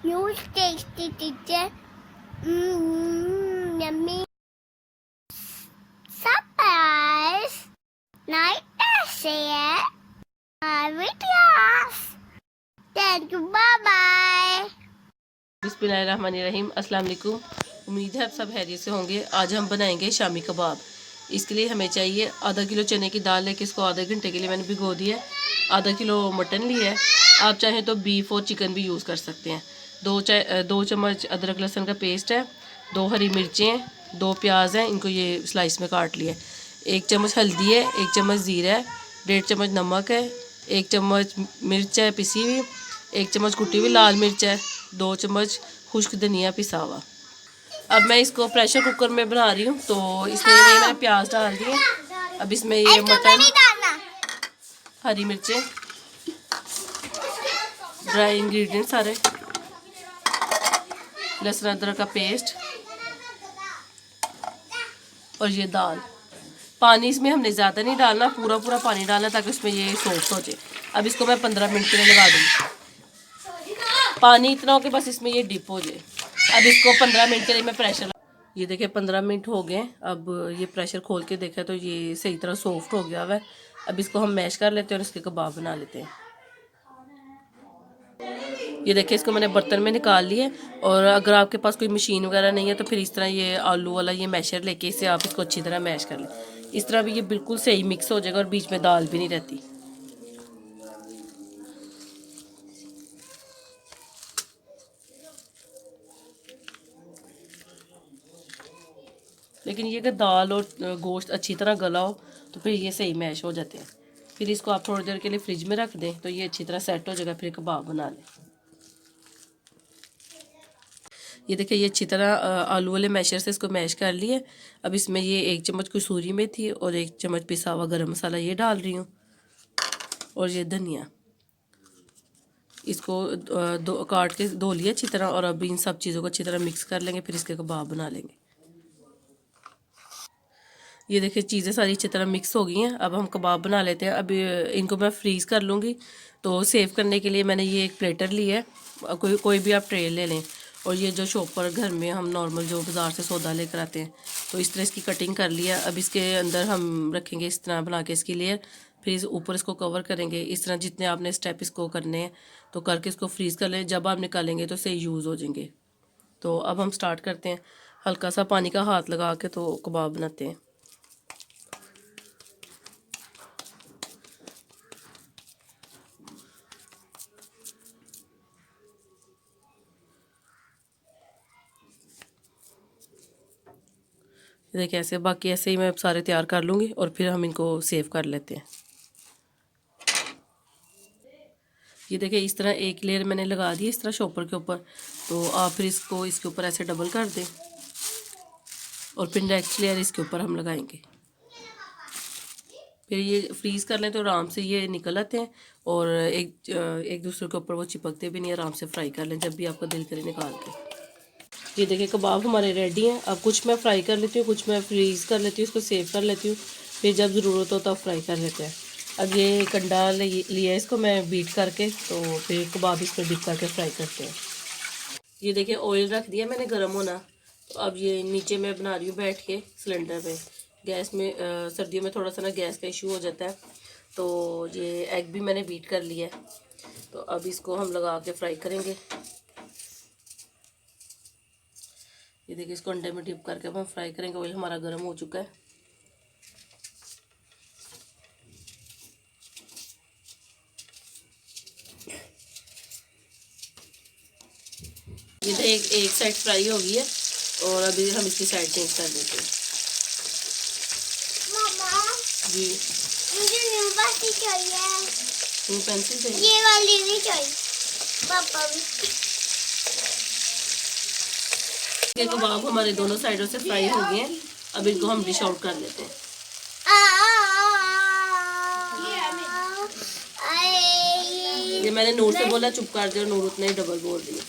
Huge tasty teacher. Yummy. Surprise. Night share. Videos. Thank you. Bye bye. बिस्मिल्लाहिर्रहमानिर्रहीम। अस्सलाम वालेकुम। उम्मीद है आप सब खैरियत से होंगे। आज हम बनाएंगे शामी कबाब। इसके लिए हमें चाहिए आधा किलो चने की दाल लेके इसको आधे घंटे के लिए मैंने भिगो दिया है। आधा किलो मटन लिया है। आप चाहें तो बीफ और चिकन भी यूज़ कर सकते हैं। 2 चम्मच अदरक लहसुन का पेस्ट है, 2 हरी मिर्चें हैं, 2 प्याज हैं, इनको ये स्लाइस में काट लिया है। 1 चम्मच हल्दी है, 1 चम्मच ज़ीरा है, 1.5 चम्मच नमक है, 1 चम्मच मिर्च है पिसी हुई, 1 चम्मच कुटी हुई लाल मिर्च है, 2 चम्मच खुश्क धनिया पिसा हुआ। अब मैं इसको प्रेशर कुकर में बना रही हूँ, तो इसमें मैंने प्याज डाल दिए। अब इसमें ये मटन, हरी मिर्चें, ड्राई इंग्रेडिएंट सारे, लहसुन अदरक का पेस्ट और ये दाल। पानी इसमें हमने ज़्यादा नहीं डालना, पूरा पूरा पानी डालना ताकि उसमें ये सॉफ्ट हो जाए। अब इसको मैं 15 मिनट के लिए लगा दूँगी। पानी इतना हो कि बस इसमें ये डिप हो जाए। अब इसको 15 मिनट के लिए मैं प्रेशर, ये देखिए 15 मिनट हो गए। अब ये प्रेशर खोल के देखा तो ये सही तरह सॉफ्ट हो गया हुआ है। अब इसको हम मैश कर लेते हैं और इसके कबाब बना लेते हैं। ये देखिए इसको मैंने बर्तन में निकाल लिया। और अगर आपके पास कोई मशीन वगैरह नहीं है तो फिर इस तरह ये आलू वाला ये मैशर लेके इसे आप इसको अच्छी तरह मैश कर लें। इस तरह भी ये बिल्कुल सही मिक्स हो जाएगा और बीच में दाल भी नहीं रहती। लेकिन ये कि दाल और गोश्त अच्छी तरह गला हो तो फिर ये सही मैश हो जाते हैं। फिर इसको आप थोड़ी देर के लिए फ्रिज में रख दें तो ये अच्छी तरह सेट हो जाएगा। फिर कबाब बना लें। ये देखिए ये अच्छी तरह आलू वाले मैशर से इसको मैश कर लिए। अब इसमें ये 1 चम्मच कसूरी मेथी और 1 चम्मच पिसा हुआ गरम मसाला ये डाल रही हूँ। और ये धनिया, इसको काट के धो लिया अच्छी तरह। और अब इन सब चीज़ों को अच्छी तरह मिक्स कर लेंगे, फिर इसके कबाब बना लेंगे। ये देखिए चीज़ें सारी अच्छी तरह मिक्स हो गई हैं। अब हम कबाब बना लेते हैं। अब इनको मैं फ्रीज़ कर लूँगी। तो सेव करने के लिए मैंने ये एक प्लेटर लिया है। कोई भी आप ट्रे ले लें। और ये जो शॉपर घर में हम नॉर्मल जो बाज़ार से सौदा लेकर आते हैं, तो इस तरह इसकी कटिंग कर लिया। अब इसके अंदर हम रखेंगे इस तरह बना के इसकी लेयर। फिर इस ऊपर इसको कवर करेंगे। इस तरह जितने आपने स्टेप इसको करने हैं तो करके इसको फ्रीज़ कर लें। जब आप निकालेंगे तो सही यूज़ हो जाएंगे। तो अब हम स्टार्ट करते हैं। हल्का सा पानी का हाथ लगा के तो कबाब बनाते हैं। देखिए ऐसे, बाकी ऐसे ही मैं सारे तैयार कर लूँगी और फिर हम इनको सेव कर लेते हैं। ये देखिए इस तरह एक लेयर मैंने लगा दी इस तरह शॉपर के ऊपर। तो आप फिर इसको इसके ऊपर ऐसे डबल कर दें और फिर नेक्स्ट लेयर इसके ऊपर हम लगाएंगे। फिर ये फ्रीज़ कर लें तो आराम से ये निकल आते हैं और एक दूसरे के ऊपर वो चिपकते भी नहीं। आराम से फ्राई कर लें जब भी आपका दिल करे निकाल के। ये देखिए कबाब हमारे रेडी हैं। अब कुछ मैं फ्राई कर लेती हूँ, कुछ मैं फ्रीज़ कर लेती हूँ, इसको सेव कर लेती हूँ। फिर जब ज़रूरत हो तब फ्राई कर लेते हैं। अब ये कंडा लिया है, इसको मैं बीट करके तो फिर कबाब इसमें डिप करके फ्राई करते हैं। ये देखिए ऑयल रख दिया मैंने गर्म होना। तो अब ये नीचे मैं बना रही हूँ बैठ के सिलेंडर पे। गैस में सर्दियों में थोड़ा सा ना गैस का इशू हो जाता है। तो ये एग भी मैंने बीट कर लिया है। तो अब इसको हम लगा के फ्राई करेंगे। ये देखिए इसको अंडे में डिप करके हम फ्राई करेंगे। ऑयल हमारा गर्म हो चुका है। ये तो एक साइड फ्राई हो गई है और अभी हम इसकी साइड चेंज कर देते हैं। मामा जी मुझे न्यू पेंसिल चाहिए। न्यू पेंसिल चाहिए? ये वाली नहीं चाहिए पापा भी। ये कबाब हमारे दोनों साइडों से फ्राई हो गए हैं। अब इनको हम डिश आउट कर लेते हैं। ये मैंने नूर से बोला चुप कर दे और नूर उतना ही डबल बोल रही है।